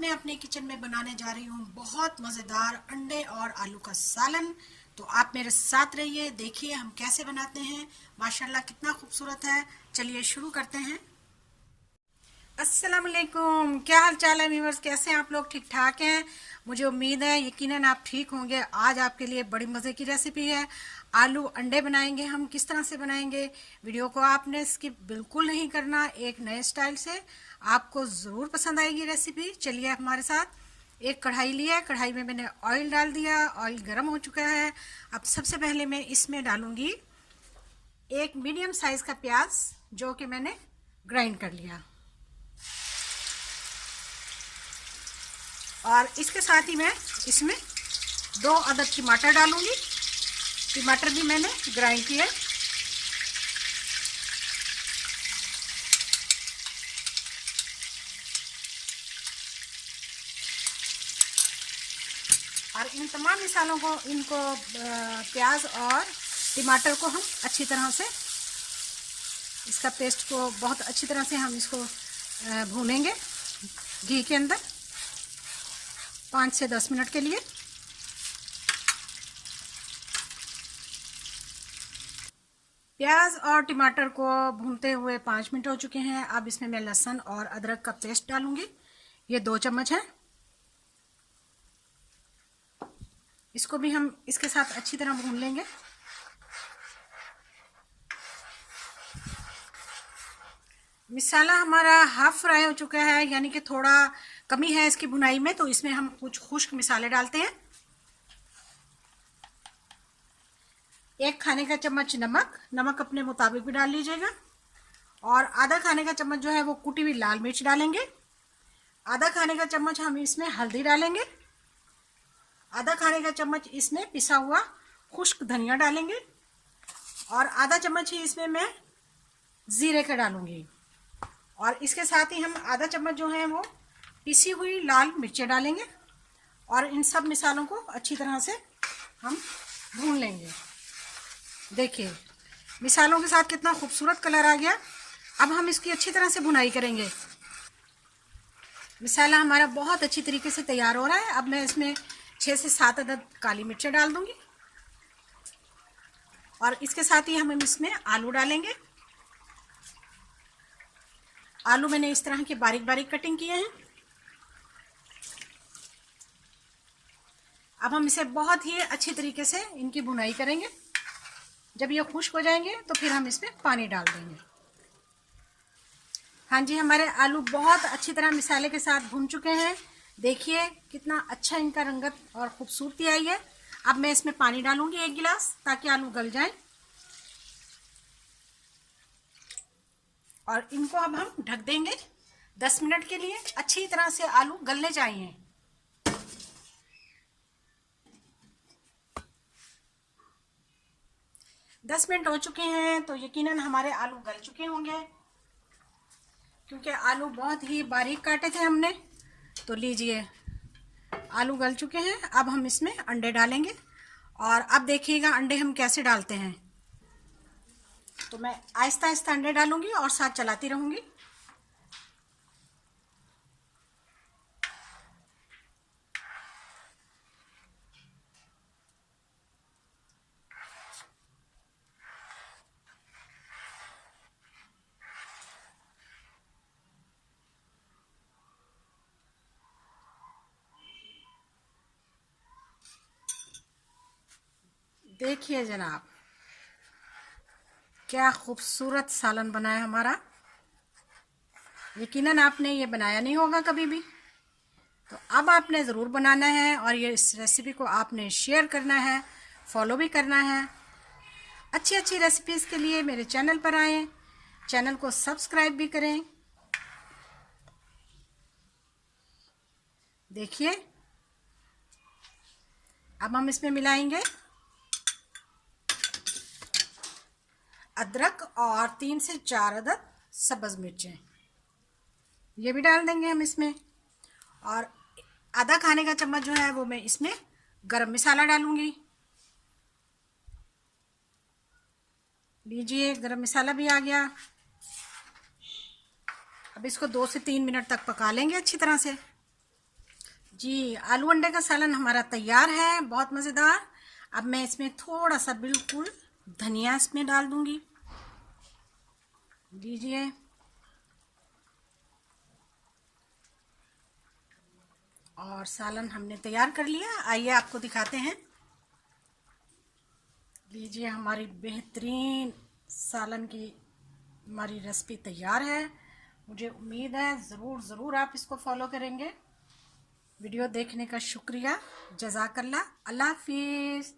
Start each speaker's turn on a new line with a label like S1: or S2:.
S1: मैं अपने किचन में बनाने जा रही हूँ बहुत मज़ेदार अंडे और आलू का सालन। तो आप मेरे साथ रहिए, देखिए हम कैसे बनाते हैं। माशाल्लाह कितना खूबसूरत है। चलिए शुरू करते हैं। अस्सलाम वालेकुम, क्या हाल चाल है व्यूअर्स, कैसे हैं आप लोग? ठीक ठाक हैं, मुझे उम्मीद है यकीनन आप ठीक होंगे। आज आपके लिए बड़ी मज़े की रेसिपी है। आलू अंडे बनाएंगे हम। किस तरह से बनाएंगे, वीडियो को आपने स्किप बिल्कुल नहीं करना, एक नए स्टाइल से। आपको ज़रूर पसंद आएगी रेसिपी। चलिए हमारे साथ। एक कढ़ाई लिया है, कढ़ाई में मैंने ऑयल डाल दिया, ऑयल गर्म हो चुका है। अब सबसे पहले मैं इसमें डालूंगी एक मीडियम साइज़ का प्याज, जो कि मैंने ग्राइंड कर लिया, और इसके साथ ही मैं इसमें 2 अदद टमाटर डालूंगी। टमाटर भी मैंने ग्राइंड किए। और इन तमाम मसालों को, इनको प्याज और टमाटर को हम अच्छी तरह से, इसका पेस्ट को बहुत अच्छी तरह से हम इसको भूनेंगे घी के अंदर 5 से 10 मिनट के लिए। प्याज और टमाटर को भूनते हुए 5 मिनट हो चुके हैं। अब इसमें मैं लहसुन और अदरक का पेस्ट डालूंगी। ये 2 चम्मच है। इसको भी हम इसके साथ अच्छी तरह भून लेंगे। मसाला हमारा हाफ फ्राई हो चुका है, यानी कि थोड़ा कमी है इसकी भुनाई में, तो इसमें हम कुछ खुश्क मसाले डालते हैं। 1 खाने का चम्मच नमक अपने मुताबिक भी डाल लीजिएगा। और आधा खाने का चम्मच जो है वो कुटी हुई लाल मिर्च डालेंगे। आधा खाने का चम्मच हम इसमें हल्दी डालेंगे। आधा खाने का चम्मच इसमें पिसा हुआ खुश्क धनिया डालेंगे। और आधा चम्मच ही इसमें मैं जीरे का डालूंगी। और इसके साथ ही हम आधा चम्मच जो है वो पिसी हुई लाल मिर्चें डालेंगे। और इन सब मसालों को अच्छी तरह से हम भून लेंगे। देखिए मसालों के साथ कितना खूबसूरत कलर आ गया। अब हम इसकी अच्छी तरह से भुनाई करेंगे। मसाला हमारा बहुत अच्छी तरीके से तैयार हो रहा है। अब मैं इसमें 6 से 7 अदद काली मिर्चें डाल दूंगी। और इसके साथ ही हम इसमें आलू डालेंगे। आलू मैंने इस तरह के बारीक बारीक कटिंग किए हैं। अब हम इसे बहुत ही अच्छी तरीके से इनकी भुनाई करेंगे। जब ये खुश्क हो जाएंगे तो फिर हम इसमें पानी डाल देंगे। हाँ जी, हमारे आलू बहुत अच्छी तरह मसाले के साथ भुन चुके हैं। देखिए कितना अच्छा इनका रंगत और खूबसूरती आई है। अब मैं इसमें पानी डालूंगी 1 गिलास, ताकि आलू गल जाएं। और इनको अब हम ढक देंगे 10 मिनट के लिए। अच्छी तरह से आलू गलने चाहिए। दस मिनट हो चुके हैं, तो यकीनन हमारे आलू गल चुके होंगे, क्योंकि आलू बहुत ही बारीक काटे थे हमने। तो लीजिए आलू गल चुके हैं। अब हम इसमें अंडे डालेंगे। और अब देखिएगा अंडे हम कैसे डालते हैं। तो मैं आहिस्ता आहिस्ता अंडे डालूंगी और साथ चलाती रहूंगी। देखिए जनाब, क्या खूबसूरत सालन बना है हमारा। यकीनन आपने ये बनाया नहीं होगा कभी भी, तो अब आपने ज़रूर बनाना है। और ये इस रेसिपी को आपने शेयर करना है, फॉलो भी करना है। अच्छी अच्छी रेसिपीज़ के लिए मेरे चैनल पर आएँ, चैनल को सब्सक्राइब भी करें। देखिए अब हम इसमें मिलाएंगे अदरक और 3 से 4 अदद सब्ज़ मिर्चें, ये भी डाल देंगे हम इसमें। और आधा खाने का चम्मच जो है वो मैं इसमें गरम मसाला डालूंगी। लीजिए गरम मसाला भी आ गया। अब इसको 2 से 3 मिनट तक पका लेंगे अच्छी तरह से। जी, आलू अंडे का सालन हमारा तैयार है, बहुत मज़ेदार। अब मैं इसमें थोड़ा सा बिल्कुल धनिया इसमें डाल दूंगी। लीजिए, और सालन हमने तैयार कर लिया। आइए आपको दिखाते हैं। लीजिए, हमारी बेहतरीन सालन की हमारी रेसिपी तैयार है। मुझे उम्मीद है ज़रूर आप इसको फॉलो करेंगे। वीडियो देखने का शुक्रिया। जज़ाकल्लाह। अल्लाह हाफिज़।